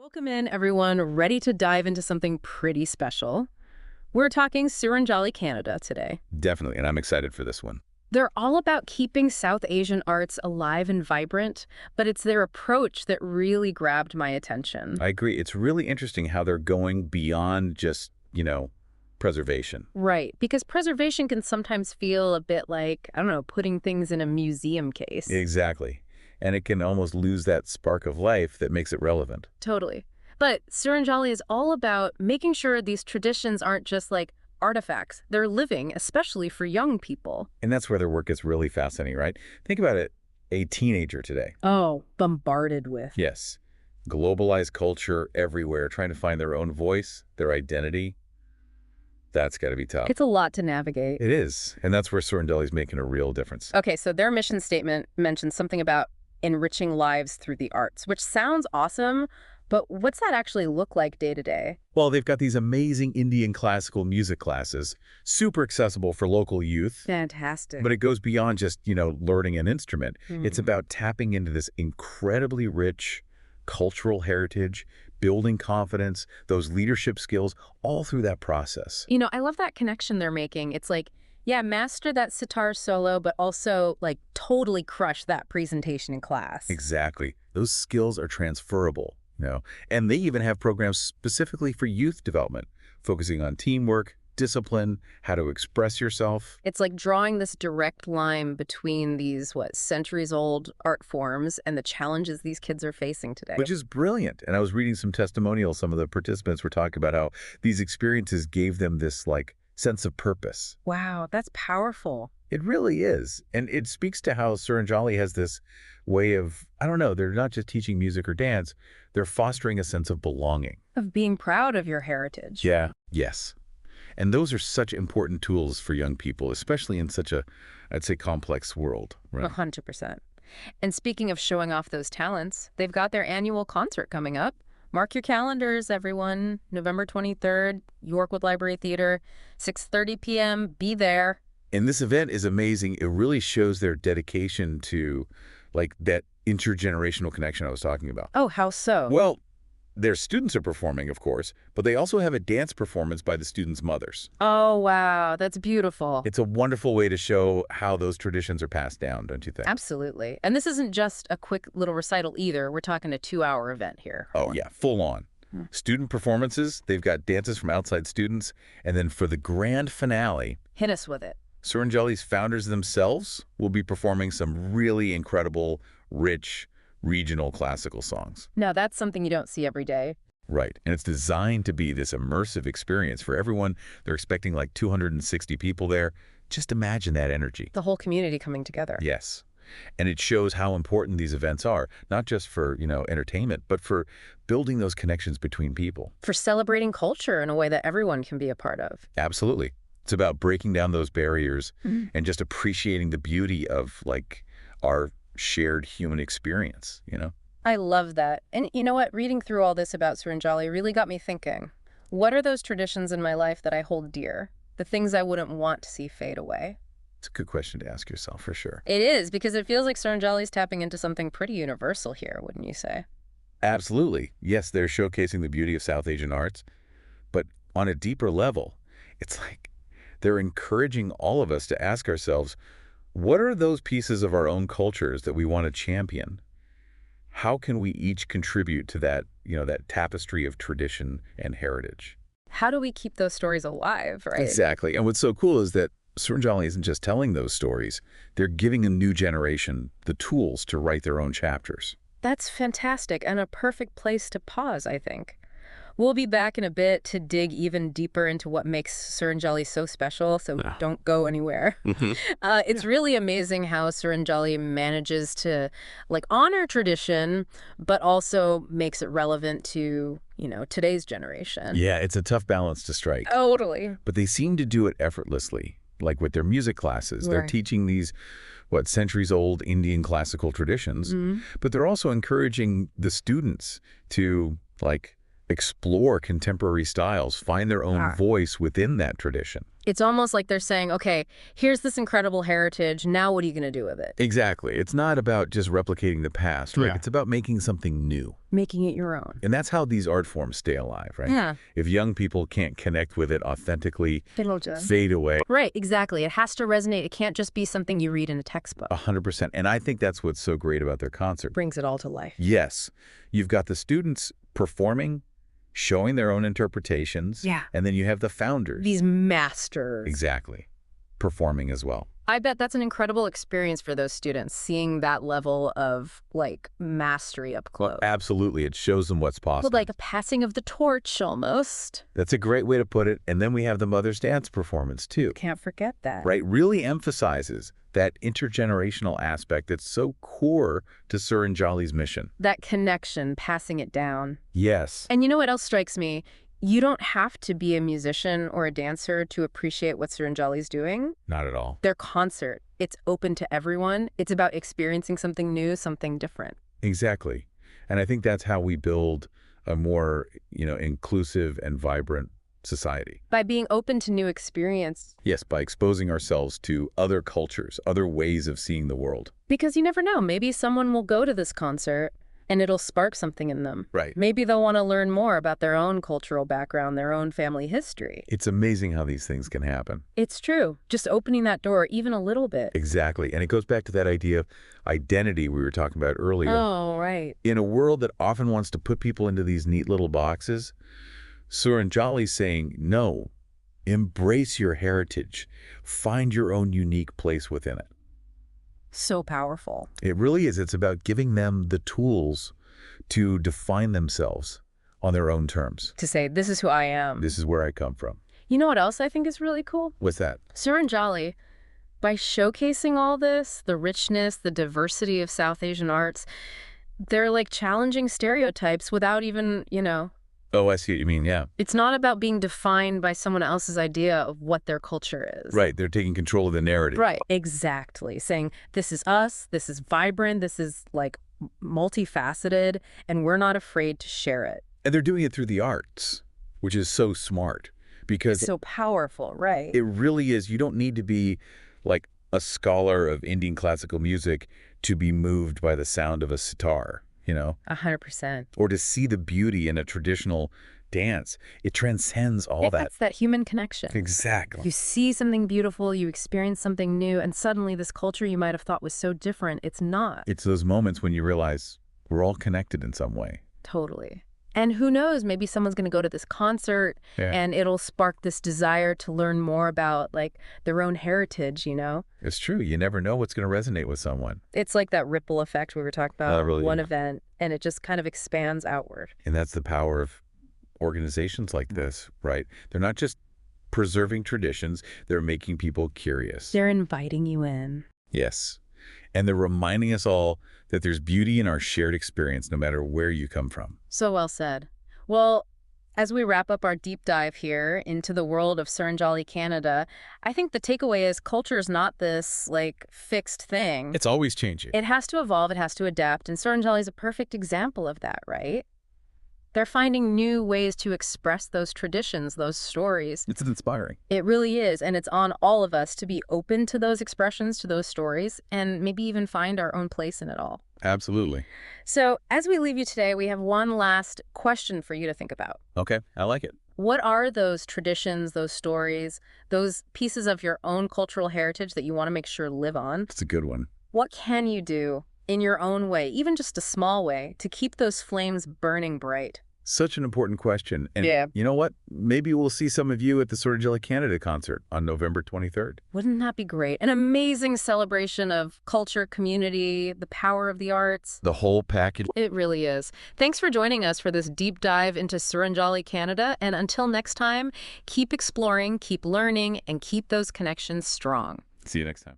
Welcome in, everyone, ready to dive into something pretty special. We're talking Suranjali Canada today. Definitely, and I'm excited for this one. They're all about keeping South Asian arts alive and vibrant, but it's their approach that really grabbed my attention. I agree. It's really interesting how they're going beyond just, preservation. Right, because preservation can sometimes feel a bit like, I don't know, putting things in a museum case. Exactly. And it can almost lose that spark of life that makes it relevant. Totally. But Suranjali is all about making sure these traditions aren't just like artifacts. They're living, especially for young people. And that's where their work is really fascinating, right? Think about it, a teenager today. Oh, bombarded with. Yes. Globalized culture everywhere, trying to find their own voice, their identity. That's got to be tough. It's a lot to navigate. It is. And that's where Suranjali's making a real difference. Okay, so their mission statement mentions something about enriching lives through the arts, which sounds awesome, but what's that actually look like day to day? Well, they've got these amazing Indian classical music classes, super accessible for local youth. Fantastic. But it goes beyond just, learning an instrument. It's about tapping into this incredibly rich cultural heritage, building confidence, those leadership skills, all through that process. I love that connection they're making. It's like, yeah, master that sitar solo, but also like totally crush that presentation in class. Exactly. Those skills are transferable, and they even have programs specifically for youth development, focusing on teamwork, discipline, how to express yourself. It's like drawing this direct line between these, centuries-old art forms and the challenges these kids are facing today. Which is brilliant. And I was reading some testimonials. Some of the participants were talking about how these experiences gave them this, sense of purpose. Wow, that's powerful. It really is. And it speaks to how Suranjali has this way of, they're not just teaching music or dance, they're fostering a sense of belonging. Of being proud of your heritage. Yeah. Yes. And those are such important tools for young people, especially in such a, I'd say, complex world. Right? 100%. And speaking of showing off those talents, they've got their annual concert coming up. Mark your calendars, everyone. November 23rd, Yorkwood Library Theater, 6:30 p.m. Be there. And this event is amazing. It really shows their dedication to, that intergenerational connection I was talking about. Oh, how so? Well, their students are performing, of course, but they also have a dance performance by the students' mothers. Oh, wow. That's beautiful. It's a wonderful way to show how those traditions are passed down, don't you think? Absolutely. And this isn't just a quick little recital either. We're talking a 2-hour event here. Oh, yeah, full on. Student performances, they've got dances from outside students, and then for the grand finale, hit us with it. Suranjali's founders themselves will be performing some really incredible, rich, regional classical songs. Now, that's something you don't see every day. Right. And it's designed to be this immersive experience for everyone. They're expecting 260 people there. Just imagine that energy. The whole community coming together. Yes. And it shows how important these events are, not just for, entertainment, but for building those connections between people. For celebrating culture in a way that everyone can be a part of. Absolutely. It's about breaking down those barriers and just appreciating the beauty of, our shared human experience, I love that. And you know what? Reading through all this about Suranjali really got me thinking. What are those traditions in my life that I hold dear? The things I wouldn't want to see fade away? It's a good question to ask yourself, for sure. It is, because it feels like Suranjali's tapping into something pretty universal here, wouldn't you say? Absolutely. Yes, they're showcasing the beauty of South Asian arts, but on a deeper level, it's like they're encouraging all of us to ask ourselves, what are those pieces of our own cultures that we want to champion? How can we each contribute to that, that tapestry of tradition and heritage? How do we keep those stories alive, right? Exactly. And what's so cool is that Suranjali isn't just telling those stories. They're giving a new generation the tools to write their own chapters. That's fantastic and a perfect place to pause, I think. We'll be back in a bit to dig even deeper into what makes Suranjali so special, so don't go anywhere. It's really amazing how Suranjali manages to, honor tradition, but also makes it relevant to, today's generation. Yeah, it's a tough balance to strike. Totally. But they seem to do it effortlessly, with their music classes. They're teaching these, centuries-old Indian classical traditions, but they're also encouraging the students to, explore contemporary styles, find their own voice within that tradition. It's almost like they're saying, okay, here's this incredible heritage. Now what are you going to do with it? Exactly. It's not about just replicating the past, right? Yeah. It's about making something new. Making it your own. And that's how these art forms stay alive, right? Yeah. If young people can't connect with it authentically, It'll just fade away. Right, exactly. It has to resonate. It can't just be something you read in a textbook. 100%. And I think that's what's so great about their concert. Brings it all to life. Yes. You've got the students performing, showing their own interpretations. Yeah. And then you have the founders. These masters. Exactly. Performing as well. I bet that's an incredible experience for those students, seeing that level of, like, mastery up close. Well, absolutely. It shows them what's possible. Well, like a passing of the torch, almost. That's a great way to put it. And then we have the Mother's Dance performance, too. Can't forget that. Right? Really emphasizes that intergenerational aspect that's so core to Suranjali's mission. That connection, passing it down. Yes. And you know what else strikes me? You don't have to be a musician or a dancer to appreciate what Suranjali's doing. Not at all. Their concert, it's open to everyone. It's about experiencing something new, something different. Exactly. And I think that's how we build a more, inclusive and vibrant society. By being open to new experience. Yes, by exposing ourselves to other cultures, other ways of seeing the world. Because you never know. Maybe someone will go to this concert and it'll spark something in them. Right. Maybe they'll want to learn more about their own cultural background, their own family history. It's amazing how these things can happen. It's true. Just opening that door even a little bit. Exactly. And it goes back to that idea of identity we were talking about earlier. Oh, right. In a world that often wants to put people into these neat little boxes, Suranjali's saying, no, embrace your heritage. Find your own unique place within it. So powerful. It really is. It's about giving them the tools to define themselves on their own terms. To say, this is who I am. This is where I come from. You know what else I think is really cool? What's that? Suranjali, by showcasing all this, the richness, the diversity of South Asian arts, they're like challenging stereotypes without even, Oh, I see what you mean, yeah. It's not about being defined by someone else's idea of what their culture is. Right, they're taking control of the narrative. Right, exactly. Saying, this is us, this is vibrant, this is like multifaceted, and we're not afraid to share it. And they're doing it through the arts, which is so smart. Because it's so powerful, right? It really is. You don't need to be like a scholar of Indian classical music to be moved by the sound of a sitar. 100%. Or to see the beauty in a traditional dance. It transcends all that. That's that human connection. Exactly. You see something beautiful, you experience something new, and suddenly this culture you might have thought was so different, it's not. It's those moments when you realize we're all connected in some way. Totally. And who knows, maybe someone's going to go to this concert and it'll spark this desire to learn more about like their own heritage, It's true. You never know what's going to resonate with someone. It's like that ripple effect we were talking about, really, one event, and it just kind of expands outward. And that's the power of organizations like this, right? They're not just preserving traditions, they're making people curious. They're inviting you in. Yes. And they're reminding us all that there's beauty in our shared experience, no matter where you come from. So well said. Well, as we wrap up our deep dive here into the world of Suranjali Canada, I think the takeaway is culture is not this, like, fixed thing. It's always changing. It has to evolve, it has to adapt, and Suranjali is a perfect example of that, right? They're finding new ways to express those traditions, those stories. It's inspiring. It really is, and it's on all of us to be open to those expressions, to those stories, and maybe even find our own place in it all. Absolutely. So as we leave you today, we have one last question for you to think about. Okay, I like it. What are those traditions, those stories, those pieces of your own cultural heritage that you want to make sure live on? It's a good one. What can you do in your own way, even just a small way, to keep those flames burning bright? Such an important question. And you know what? Maybe we'll see some of you at the Suranjali Canada concert on November 23rd. Wouldn't that be great? An amazing celebration of culture, community, the power of the arts. The whole package. It really is. Thanks for joining us for this deep dive into Suranjali Canada. And until next time, keep exploring, keep learning, and keep those connections strong. See you next time.